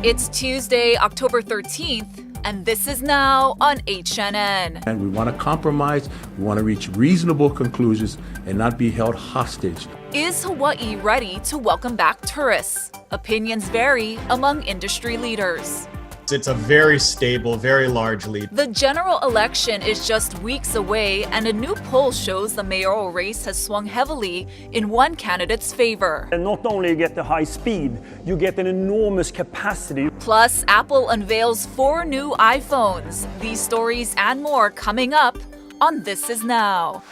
It's Tuesday, October 13th, and this is now on HNN. And we want to compromise, we want to reach reasonable conclusions and not be held hostage. Is Hawaii ready to welcome back tourists? Opinions vary among industry leaders. It's a very stable, very large lead. The general election is just weeks away, and a new poll shows the mayoral race has swung heavily in one candidate's favor. And not only you get the high speed, you get an enormous capacity. Plus, Apple unveils 4 new iPhones. These stories and more coming up on This Is Now.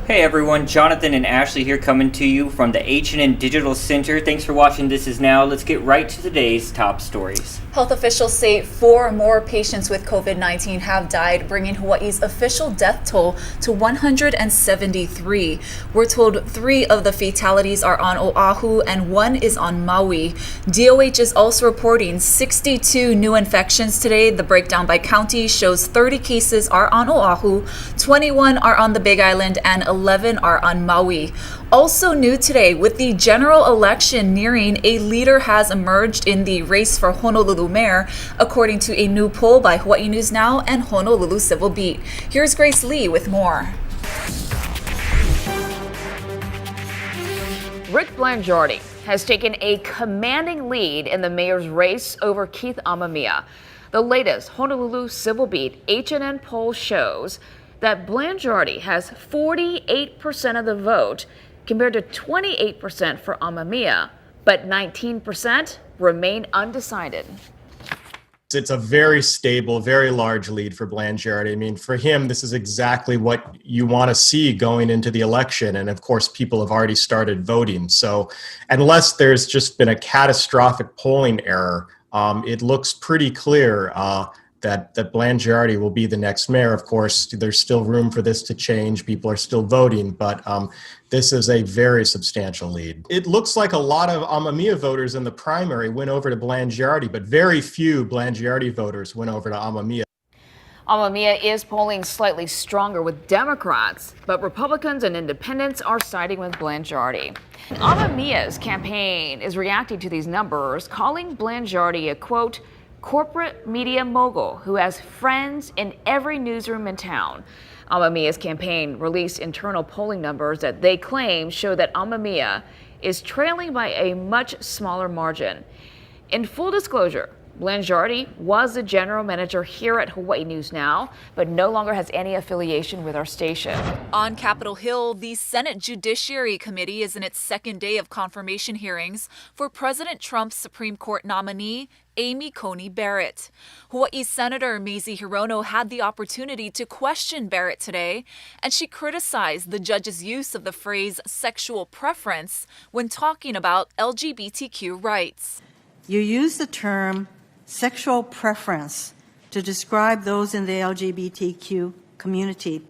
Hey everyone, Jonathan and Ashley here coming to you from the H&N Digital Center. Thanks for watching This Is Now. Let's get right to today's top stories. Health officials say 4 more patients with COVID-19 have died, bringing Hawaii's official death toll to 173. We're told 3 of the fatalities are on Oahu and 1 is on Maui. DOH is also reporting 62 new infections today. The breakdown by county shows 30 cases are on Oahu, 21 are on the Big Island, and 11 are on Maui. Also new today, with the general election nearing, a leader has emerged in the race for Honolulu mayor, according to a new poll by Hawaii News Now and Honolulu Civil Beat. Here's Grace Lee with more. Rick Blangiardi has taken a commanding lead in the mayor's race over Keith Amemiya. The latest Honolulu Civil Beat HNN poll shows that Blangiardi has 48% of the vote compared to 28% for Amemiya, but 19% remain undecided. It's a very stable, very large lead for Blangiardi. I mean, for him, this is exactly what you want to see going into the election. And of course, people have already started voting. So unless there's just been a catastrophic polling error, it looks pretty clear that Blangiardi will be the next mayor. Of course, there's still room for this to change. People are still voting, but this is a very substantial lead. It looks like a lot of Amemiya voters in the primary went over to Blangiardi, but very few Blangiardi voters went over to Amemiya. Amemiya is polling slightly stronger with Democrats, but Republicans and independents are siding with Blangiardi. Amemiya's campaign is reacting to these numbers, calling Blangiardi a, quote, corporate media mogul who has friends in every newsroom in town. Amemiya's campaign released internal polling numbers that they claim show that Amemiya is trailing by a much smaller margin. In full disclosure, Blangiardi was the general manager here at Hawaii News Now, but no longer has any affiliation with our station. On Capitol Hill, the Senate Judiciary Committee is in its second day of confirmation hearings for President Trump's Supreme Court nominee, Amy Coney Barrett. Hawaii Senator Macy Curran had the opportunity to question Barrett today, and she criticized the judge's use of the phrase sexual preference when talking about LGBTQ rights. You use the term sexual preference to describe those in the LGBTQ community.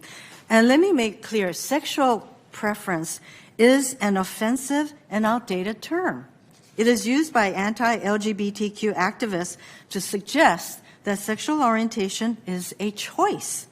And let me make clear, sexual preference is an offensive and outdated term. It is used by anti-LGBTQ activists to suggest that sexual orientation is a choice.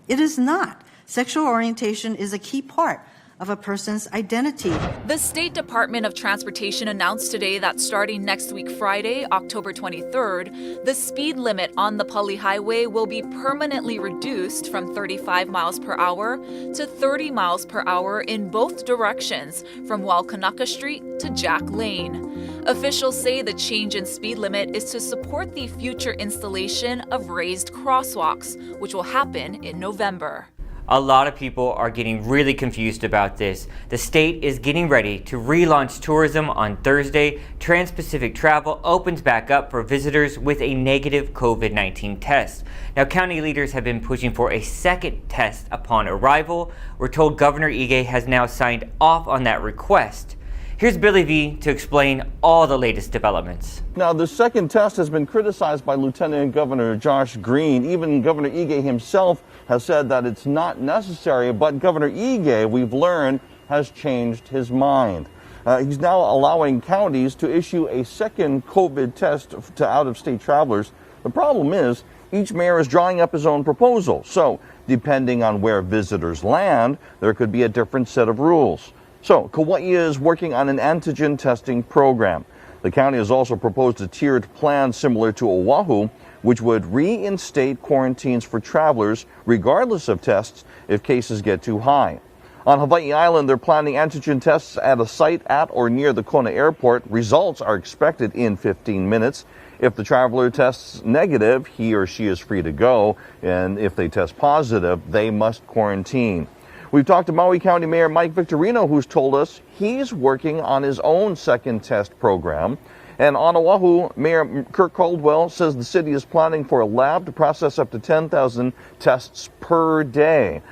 It is not. Sexual orientation is a key part of a person's identity. The State Department of Transportation announced today that starting next week Friday, October 23rd, the speed limit on the Pali Highway will be permanently reduced from 35 miles per hour to 30 miles per hour in both directions from Waikanaka Street to Jack Lane. Officials say the change in speed limit is to support the future installation of raised crosswalks, which will happen in November. A lot of people are getting really confused about this. The state is getting ready to relaunch tourism on Thursday. Trans-Pacific travel opens back up for visitors with a negative COVID-19 test. Now, county leaders have been pushing for a second test upon arrival. We're told Governor Ige has now signed off on that request. Here's Billy V to explain all the latest developments. Now, the second test has been criticized by Lieutenant Governor Josh Green. Even Governor Ige himself has said that it's not necessary, but Governor Ige, we've learned, has changed his mind. He's now allowing counties to issue a second COVID test to out-of-state travelers. The problem is each mayor is drawing up his own proposal. So depending on where visitors land, there could be a different set of rules. So Kauai is working on an antigen testing program. The county has also proposed a tiered plan similar to Oahu, which would reinstate quarantines for travelers regardless of tests if cases get too high. On Hawaii Island, they're planning antigen tests at a site at or near the Kona airport. Results are expected in 15 minutes. If the traveler tests negative, he or she is free to go. And if they test positive, they must quarantine. We've talked to Maui County Mayor Mike Victorino, who's told us he's working on his own second test program. And on Oahu, Mayor Kirk Caldwell says the city is planning for a lab to process up to 10,000 tests per day.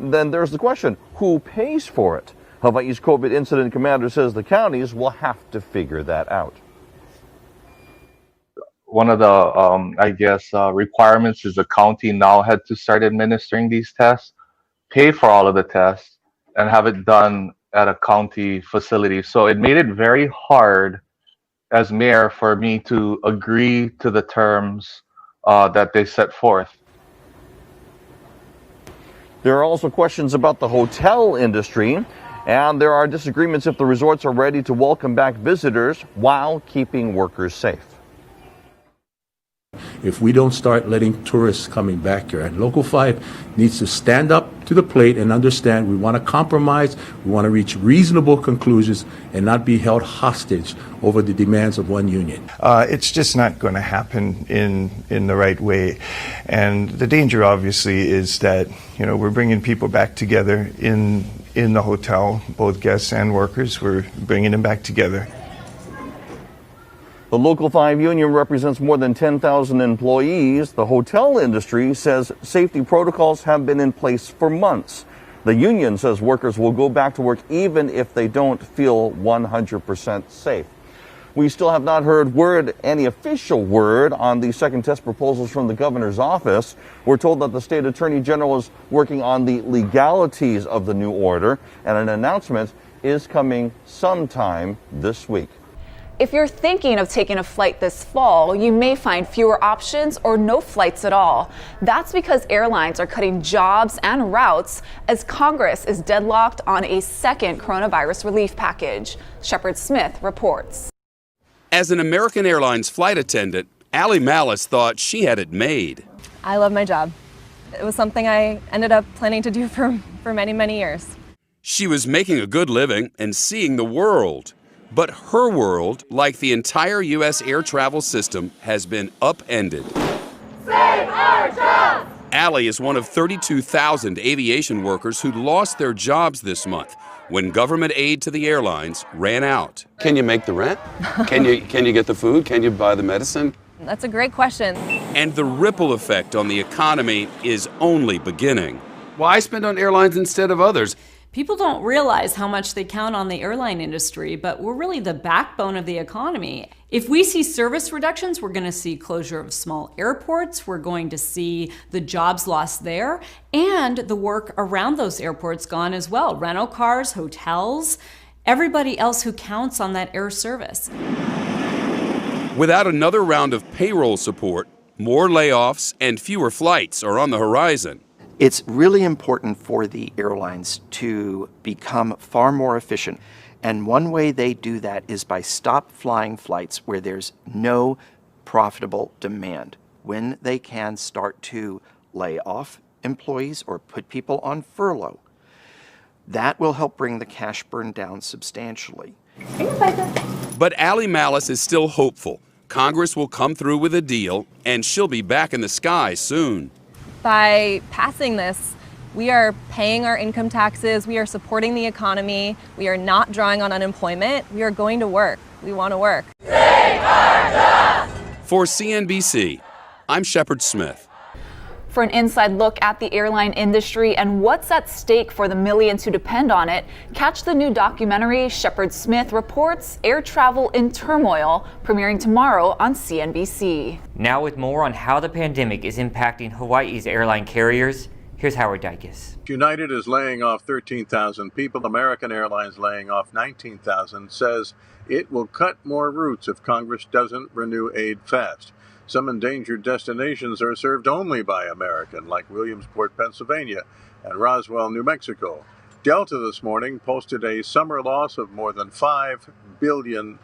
Then there's the question, who pays for it? Hawaii's COVID incident commander says the counties will have to figure that out. One of the, requirements is the county now had to start administering these tests, pay for all of the tests, and have it done at a county facility. So it made it very hard as mayor for me to agree to the terms that they set forth. There are also questions about the hotel industry, and there are disagreements if the resorts are ready to welcome back visitors while keeping workers safe. If we don't start letting tourists coming back here, and Local 5 needs to stand up to the plate and understand we want to compromise, we want to reach reasonable conclusions and not be held hostage over the demands of one union. It's just not going to happen in the right way. And the danger obviously is that, we're bringing people back together in the hotel, both guests and workers, we're bringing them back together. The Local 5 union represents more than 10,000 employees. The hotel industry says safety protocols have been in place for months. The union says workers will go back to work even if they don't feel 100% safe. We still have not heard any official word on the second test proposals from the governor's office. We're told that the state attorney general is working on the legalities of the new order, and an announcement is coming sometime this week. If you're thinking of taking a flight this fall, you may find fewer options or no flights at all. That's because airlines are cutting jobs and routes as Congress is deadlocked on a second coronavirus relief package. Shepard Smith reports. As an American Airlines flight attendant, Allie Malice thought she had it made. I love my job. It was something I ended up planning to do for many, many years. She was making a good living and seeing the world. But her world, like the entire U.S. air travel system, has been upended. Save our jobs! Allie is one of 32,000 aviation workers who lost their jobs this month when government aid to the airlines ran out. Can you make the rent? Can you get the food? Can you buy the medicine? That's a great question. And the ripple effect on the economy is only beginning. Why spend on airlines instead of others? People don't realize how much they count on the airline industry, but we're really the backbone of the economy. If we see service reductions, we're going to see closure of small airports, we're going to see the jobs lost there, and the work around those airports gone as well. Rental cars, hotels, everybody else who counts on that air service. Without another round of payroll support, more layoffs and fewer flights are on the horizon. It's really important for the airlines to become far more efficient. And one way they do that is by stop flying flights where there's no profitable demand. When they can start to lay off employees or put people on furlough, that will help bring the cash burn down substantially. But Allie Malice is still hopeful. Congress will come through with a deal, and she'll be back in the sky soon. By passing this, we are paying our income taxes, we are supporting the economy, we are not drawing on unemployment, we are going to work. We want to work. Save our jobs! For CNBC, I'm Shepard Smith. For an inside look at the airline industry and what's at stake for the millions who depend on it, catch the new documentary Shepard Smith Reports Air Travel in Turmoil, premiering tomorrow on CNBC. Now with more on how the pandemic is impacting Hawaii's airline carriers, Here's Howard Dykes. United is laying off 13,000 people. American Airlines laying off 19,000, says it will cut more routes if Congress doesn't renew aid fast. Some endangered destinations are served only by American, like Williamsport, Pennsylvania, and Roswell, New Mexico. Delta this morning posted a summer loss of more than $5 billion.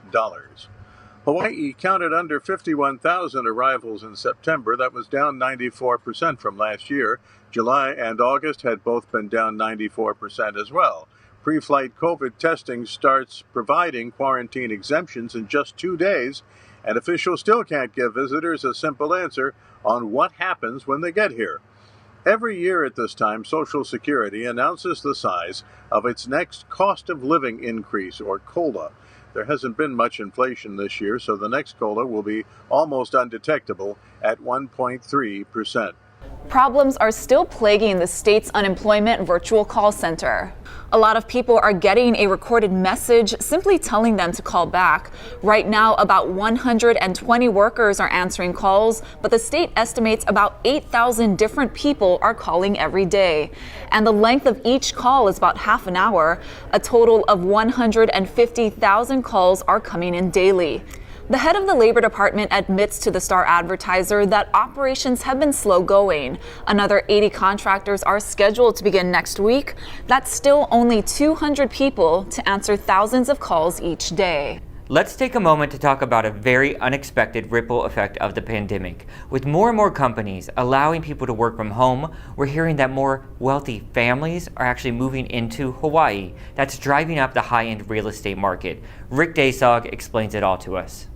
Hawaii counted under 51,000 arrivals in September. That was down 94% from last year. July and August had both been down 94% as well. Pre-flight COVID testing starts providing quarantine exemptions in just 2 days, and officials still can't give visitors a simple answer on what happens when they get here. Every year at this time, Social Security announces the size of its next cost of living increase, or COLA. There hasn't been much inflation this year, so the next COLA will be almost undetectable at 1.3%. Problems are still plaguing the state's unemployment virtual call center. A lot of people are getting a recorded message simply telling them to call back. Right now, about 120 workers are answering calls, but the state estimates about 8,000 different people are calling every day. And the length of each call is about half an hour. A total of 150,000 calls are coming in daily. The head of the Labor Department admits to the Star Advertiser that operations have been slow going. Another 80 contractors are scheduled to begin next week. That's still only 200 people to answer thousands of calls each day. Let's take a moment to talk about a very unexpected ripple effect of the pandemic. With more and more companies allowing people to work from home, we're hearing that more wealthy families are actually moving into Hawaii. That's driving up the high-end real estate market. Rick Daysog explains it all to us.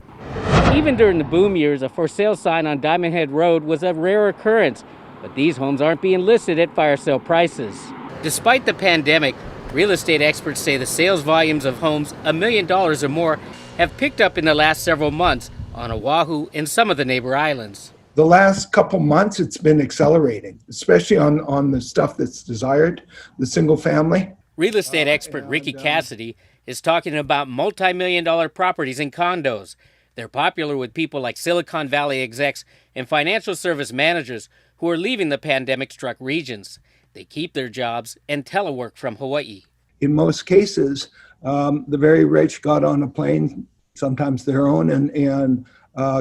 Even during the boom years, a for sale sign on Diamond Head Road was a rare occurrence, but these homes aren't being listed at fire sale prices. Despite the pandemic, real estate experts say the sales volumes of homes $1 million or more have picked up in the last several months on Oahu and some of the neighbor islands. The last couple months, it's been accelerating, especially on the stuff that's desired, the single family. Real estate expert Ricky Cassidy is talking about multi-million-dollar properties and condos. They're popular with people like Silicon Valley execs and financial service managers who are leaving the pandemic-struck regions. They keep their jobs and telework from Hawaii. In most cases, the very rich got on a plane, sometimes their own, and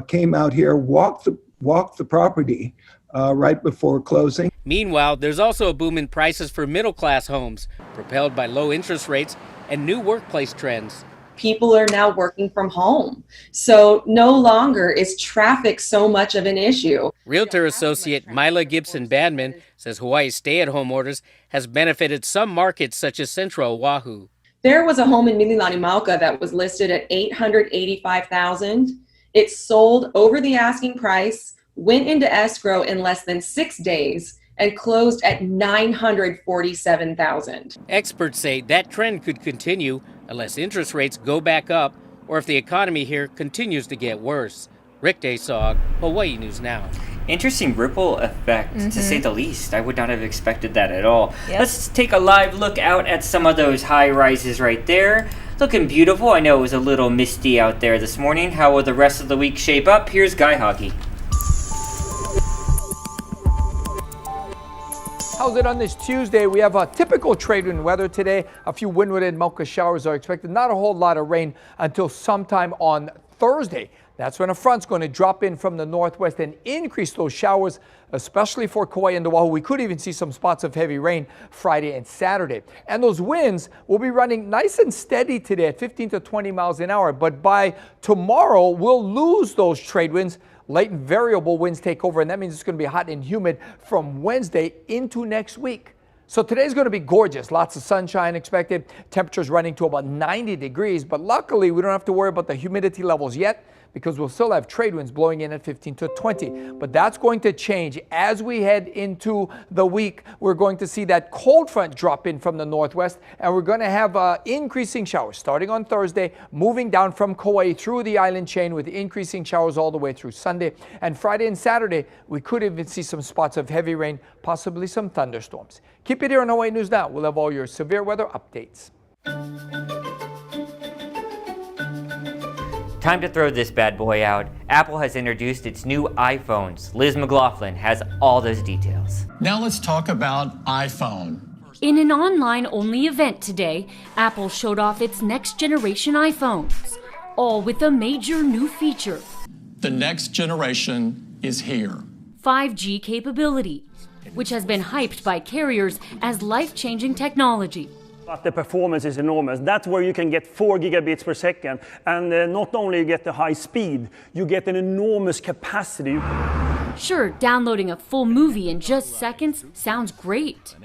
came out here, walked the property right before closing. Meanwhile, there's also a boom in prices for middle-class homes, propelled by low interest rates and new workplace trends. People are now working from home. So no longer is traffic so much of an issue. Realtor associate Mila Gibson-Bandman says Hawaii's stay-at-home orders has benefited some markets such as Central Oahu. There was a home in Mililani Mauka that was listed at $885,000. It sold over the asking price, went into escrow in less than 6 days, and closed at $947,000. Experts say that trend could continue unless interest rates go back up or if the economy here continues to get worse. Rick Daysog, Hawaii News Now. Interesting ripple effect, to say the least. I would not have expected that at all. Yep. Let's take a live look out at some of those high rises right there. Looking beautiful. I know it was a little misty out there this morning. How will the rest of the week shape up? Here's Guy Hockey. How's it on this Tuesday? We have a typical trade wind weather today. A few windward and Mocha showers are expected. Not a whole lot of rain until sometime on Thursday. That's when a front's going to drop in from the northwest and increase those showers, especially for Kauai and Oahu. We could even see some spots of heavy rain Friday and Saturday. And those winds will be running nice and steady today at 15 to 20 miles an hour. But by tomorrow, we'll lose those trade winds. Light and variable winds take over, and that means it's going to be hot and humid from Wednesday into next week. So today's going to be gorgeous. Lots of sunshine expected. Temperatures running to about 90 degrees. But luckily, we don't have to worry about the humidity levels yet because we'll still have trade winds blowing in at 15 to 20. But that's going to change as we head into the week. We're going to see that cold front drop in from the northwest, and we're going to have increasing showers starting on Thursday, moving down from Kauai through the island chain with increasing showers all the way through Sunday. And Friday and Saturday, we could even see some spots of heavy rain, possibly some thunderstorms. Keep it here on Hawaii News Now. We'll have all your severe weather updates. Time to throw this bad boy out. Apple has introduced its new iPhones. Liz McLaughlin has all those details. Now let's talk about iPhone. In an online-only event today, Apple showed off its next-generation iPhones, all with a major new feature. The next generation is here. 5G capability, which has been hyped by carriers as life-changing technology. But the performance is enormous. That's where you can get 4 gigabits per second. And not only you get the high speed, you get an enormous capacity. Sure, downloading a full movie in just seconds sounds great.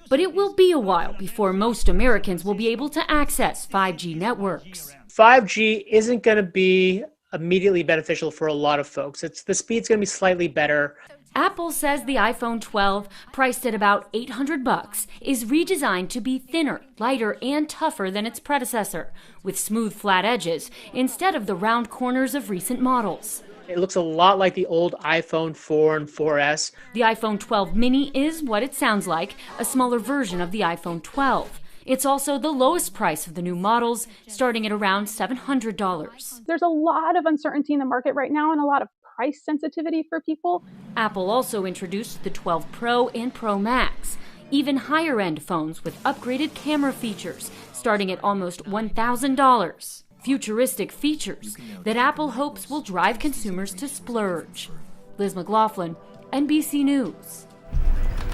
But it will be a while before most Americans will be able to access 5G networks. 5G isn't going to be immediately beneficial for a lot of folks. The speed's going to be slightly better. Apple says the iPhone 12, priced at about $800, is redesigned to be thinner, lighter, and tougher than its predecessor, with smooth flat edges instead of the round corners of recent models. It looks a lot like the old iPhone 4 and 4S. The iPhone 12 mini is what it sounds like, a smaller version of the iPhone 12. It's also the lowest price of the new models, starting at around $700. There's a lot of uncertainty in the market right now and a lot of price sensitivity for people. Apple also introduced the 12 Pro and Pro Max, even higher-end phones with upgraded camera features, starting at almost $1,000. Futuristic features that Apple hopes will drive consumers to splurge. Liz McLaughlin, NBC News.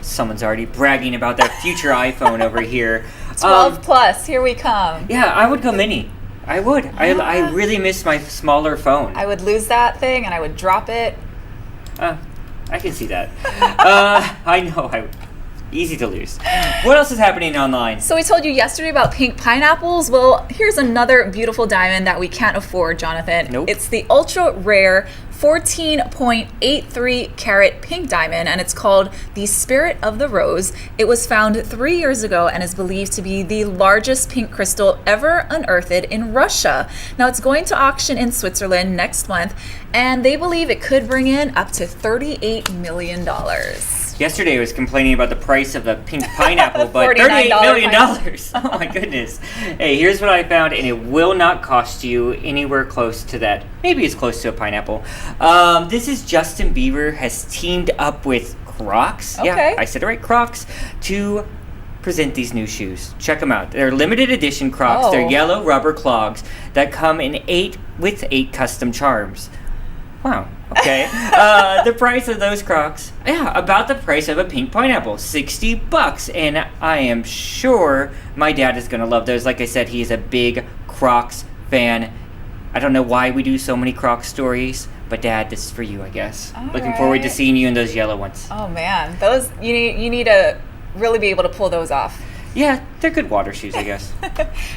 Someone's already bragging about that future iPhone over here. 12 plus, here we come. Yeah, I would go mini. I would. Yeah. I really miss my smaller phone. I would lose that thing and I would drop it. I can see that. I know. Easy to lose. What else is happening online? So we told you yesterday about pink pineapples. Well, here's another beautiful diamond that we can't afford, Jonathan. Nope. It's the ultra rare 14.83 carat pink diamond, and it's called the Spirit of the Rose. It was found 3 years ago and is believed to be the largest pink crystal ever unearthed in Russia. Now, it's going to auction in Switzerland next month, and they believe it could bring in up to $38 million. Yesterday I was complaining about the price of the pink pineapple, but $38 million. Oh my goodness. Hey, here's what I found, and it will not cost you anywhere close to that. Maybe it's close to a pineapple. This is Justin Bieber has teamed up with Crocs. Okay. Yeah, I said it right, Crocs, to present these new shoes. Check them out. They're limited edition Crocs. Oh. They're yellow rubber clogs that come in 8 custom charms. Wow. Okay. The price of those Crocs, about the price of a pink pineapple, $60. And I am sure my dad is going to love those. Like I said, he is a big Crocs fan. I don't know why we do so many Crocs stories, but Dad, this is for you, I guess. Looking forward to seeing you in those yellow ones. Oh man, those you need to really be able to pull those off. Yeah, they're good water shoes, I guess.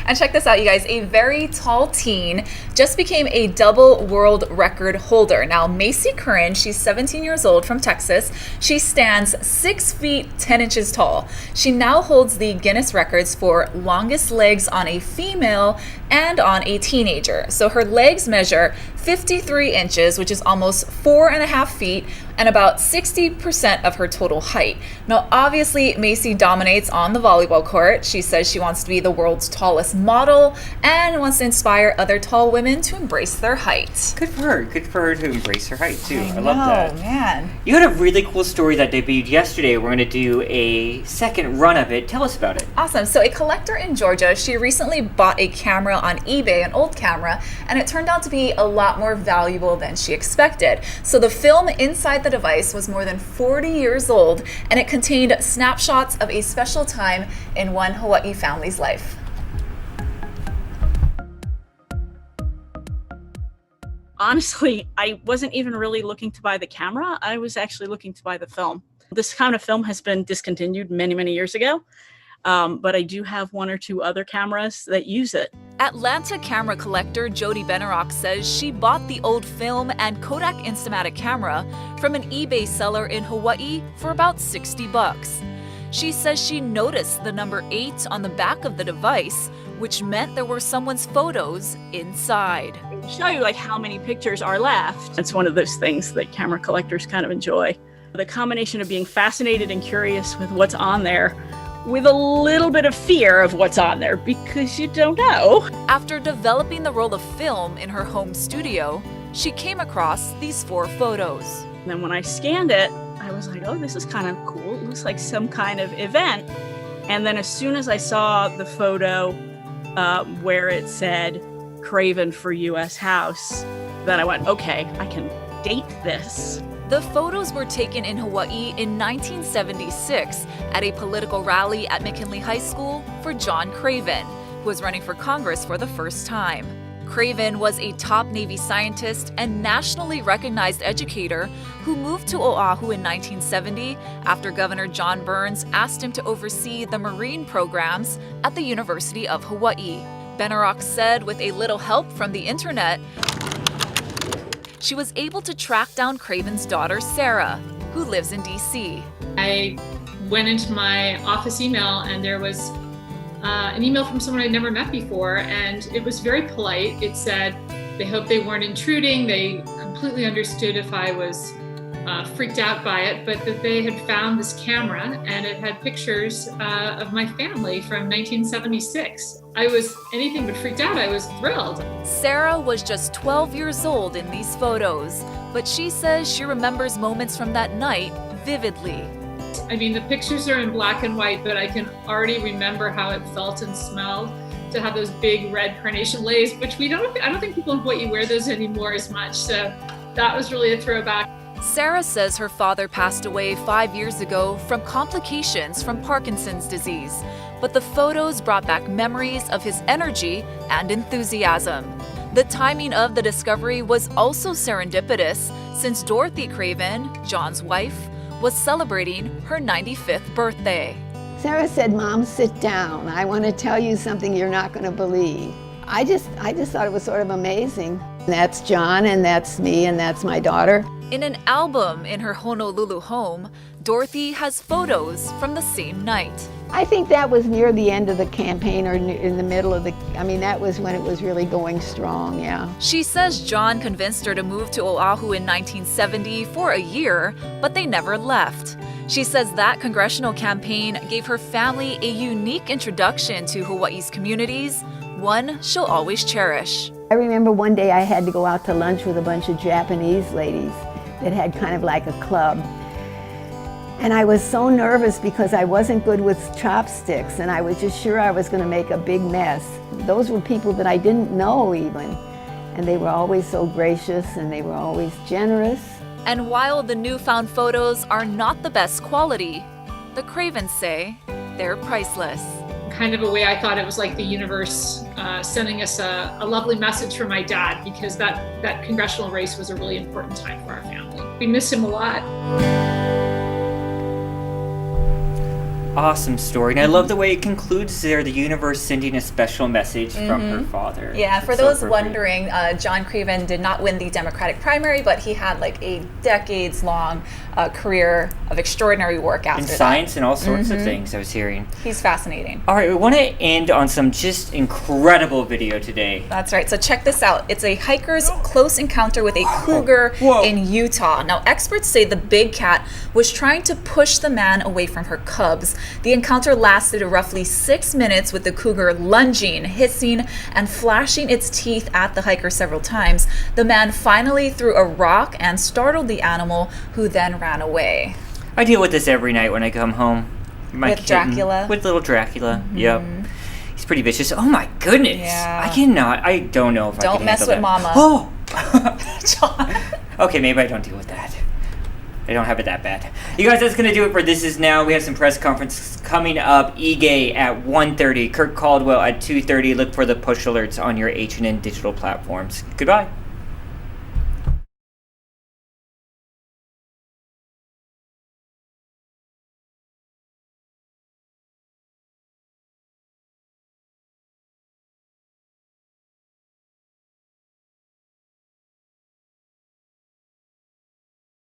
And check this out, you guys. A very tall teen just became a double world record holder. Now, Macy Curran, she's 17 years old from Texas. She stands 6 feet 10 inches tall. She now holds the Guinness records for longest legs on a female and on a teenager. So her legs measure 53 inches, which is almost 4.5 feet, and about 60% of her total height. Now, obviously, Macy dominates on the volleyball court. She says she wants to be the world's tallest model and wants to inspire other tall women to embrace their height. Good for her. Good for her to embrace her height, too. I love that. Man. You had a really cool story that debuted yesterday. We're going to do a second run of it. Tell us about it. Awesome. So a collector in Georgia, she recently bought a camera on eBay, an old camera, and it turned out to be a lot more valuable than she expected. So the film inside the device was more than 40 years old, and it contained snapshots of a special time in one Hawaii family's life. Honestly, I wasn't even really looking to buy the camera. I was actually looking to buy the film. This kind of film has been discontinued many, many years ago. But I do have 1 or 2 other cameras that use it. Atlanta camera collector Jody Benarock says she bought the old film and Kodak Instamatic camera from an eBay seller in Hawaii for about $60. She says she noticed the number 8 on the back of the device, which meant there were someone's photos inside. It'll show you like how many pictures are left. It's one of those things that camera collectors kind of enjoy. The combination of being fascinated and curious with what's on there with a little bit of fear of what's on there because you don't know. After developing the roll of film in her home studio, she came across these 4 photos. And then when I scanned it, I was like, oh, this is kind of cool. It looks like some kind of event. And then as soon as I saw the photo where it said Craven for U.S. House, then I went, okay, I can date this. The photos were taken in Hawaii in 1976 at a political rally at McKinley High School for John Craven, who was running for Congress for the first time. Craven was a top Navy scientist and nationally recognized educator who moved to Oahu in 1970 after Governor John Burns asked him to oversee the marine programs at the University of Hawaii. Benarox said with a little help from the internet, she was able to track down Craven's daughter, Sarah, who lives in D.C. I went into my office email and there was an email from someone I'd never met before, and it was very polite. It said they hoped they weren't intruding. They completely understood if I was freaked out by it, but that they had found this camera and it had pictures of my family from 1976. I was anything but freaked out. I was thrilled. Sarah was just 12 years old in these photos, but she says she remembers moments from that night vividly. I mean, the pictures are in black and white, but I can already remember how it felt and smelled to have those big red carnation leis, which I don't think people in Hawaii wear those anymore as much. So that was really a throwback. Sarah says her father passed away 5 years ago from complications from Parkinson's disease, but the photos brought back memories of his energy and enthusiasm. The timing of the discovery was also serendipitous since Dorothy Craven, John's wife, was celebrating her 95th birthday. Sarah said, "Mom, sit down. I want to tell you something you're not going to believe." I just thought it was sort of amazing. That's John, and that's me, and that's my daughter. In an album in her Honolulu home, Dorothy has photos from the same night. I think that was near the end of the campaign, or in the middle of that was when it was really going strong, yeah. She says John convinced her to move to Oahu in 1970 for a year, but they never left. She says that congressional campaign gave her family a unique introduction to Hawaii's communities, one she'll always cherish. I remember one day I had to go out to lunch with a bunch of Japanese ladies that had kind of like a club. And I was so nervous because I wasn't good with chopsticks, and I was just sure I was going to make a big mess. Those were people that I didn't know even, and they were always so gracious and they were always generous. And while the newfound photos are not the best quality, the Cravens say they're priceless. Kind of a way I thought it was like the universe sending us a lovely message for my dad, because that congressional race was a really important time for our family. We miss him a lot. Awesome story. And I love the way it concludes there, the universe sending a special message from her father. Yeah, for those wondering, John Craven did not win the Democratic primary, but he had like a decades-long career of extraordinary work after that. In science and all sorts of things I was hearing. He's fascinating. All right, we want to end on some just incredible video today. That's right. So check this out. It's a hiker's close encounter with a cougar in Utah. Now, experts say the big cat was trying to push the man away from her cubs. The encounter lasted roughly 6 minutes, with the cougar lunging, hissing, and flashing its teeth at the hiker several times. The man finally threw a rock and startled the animal, who then ran away. I deal with this every night when I come home. With Dracula? With little Dracula, yep. He's pretty vicious. Oh my goodness. Yeah. I don't know if I can Don't mess with that. Mama. Oh! John. Okay, maybe I don't deal with that. I don't have it that bad. You guys, that's going to do it for This Is Now. We have some press conferences coming up. EGAY at 1:30. Kirk Caldwell at 2:30. Look for the push alerts on your H&N digital platforms. Goodbye.